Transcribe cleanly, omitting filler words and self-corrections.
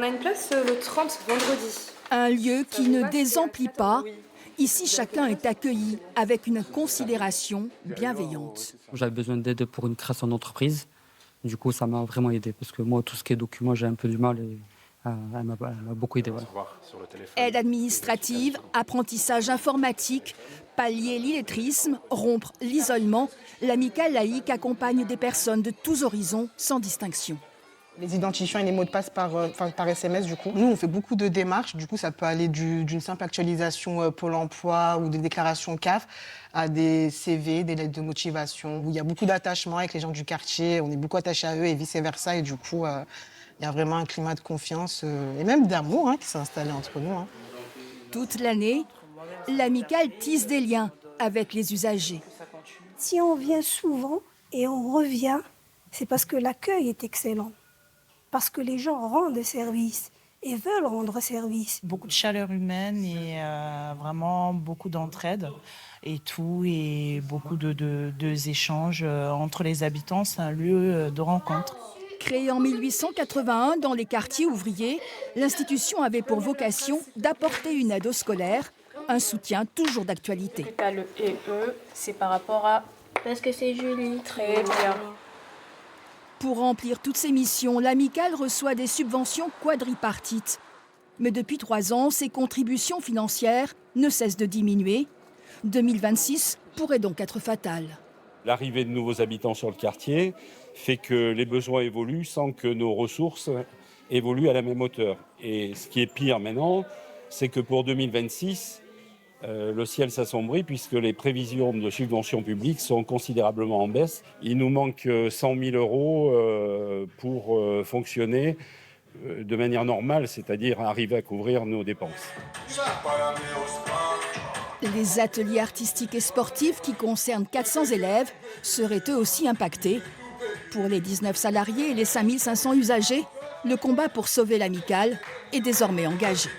On a une place le 30 vendredi. Un lieu qui ne désemplit pas. Ici, chacun est accueilli avec une considération bienveillante. J'avais besoin d'aide pour une création d'entreprise. Du coup, ça m'a vraiment aidé parce que moi, tout ce qui est documents, j'ai un peu du mal et elle m'a beaucoup aidé. Voilà. Aide administrative, apprentissage informatique, pallier l'illettrisme, rompre l'isolement. L'amicale laïque accompagne des personnes de tous horizons sans distinction. Les identifiants et les mots de passe par SMS, du coup. Nous, on fait beaucoup de démarches. Du coup, ça peut aller d'une simple actualisation Pôle emploi ou des déclarations CAF à des CV, des lettres de motivation, où il y a beaucoup d'attachement avec les gens du quartier. On est beaucoup attachés à eux et vice-versa. Et du coup, il y a vraiment un climat de confiance et même d'amour qui s'est installé entre nous. Toute l'année, l'amicale tisse des liens avec les usagers. Si on vient souvent et on revient, c'est parce que l'accueil est excellent. Parce que les gens rendent service et veulent rendre service. Beaucoup de chaleur humaine et vraiment beaucoup d'entraide et tout, et beaucoup de échanges entre les habitants. C'est un lieu de rencontre. Créée en 1881 dans les quartiers ouvriers, l'institution avait pour vocation d'apporter une aide aux scolaires, un soutien toujours d'actualité. Le et eux, c'est par rapport à... Parce que c'est joli. Très bien. Pour remplir toutes ses missions, l'amicale reçoit des subventions quadripartites. Mais depuis 3 ans, ses contributions financières ne cessent de diminuer. 2026 pourrait donc être fatal. L'arrivée de nouveaux habitants sur le quartier fait que les besoins évoluent sans que nos ressources évoluent à la même hauteur. Et ce qui est pire maintenant, c'est que pour 2026, le ciel s'assombrit puisque les prévisions de subventions publiques sont considérablement en baisse. Il nous manque 100 000 euros pour fonctionner de manière normale, c'est-à-dire arriver à couvrir nos dépenses. Les ateliers artistiques et sportifs qui concernent 400 élèves seraient eux aussi impactés. Pour les 19 salariés et les 5500 usagers, le combat pour sauver l'amicale est désormais engagé.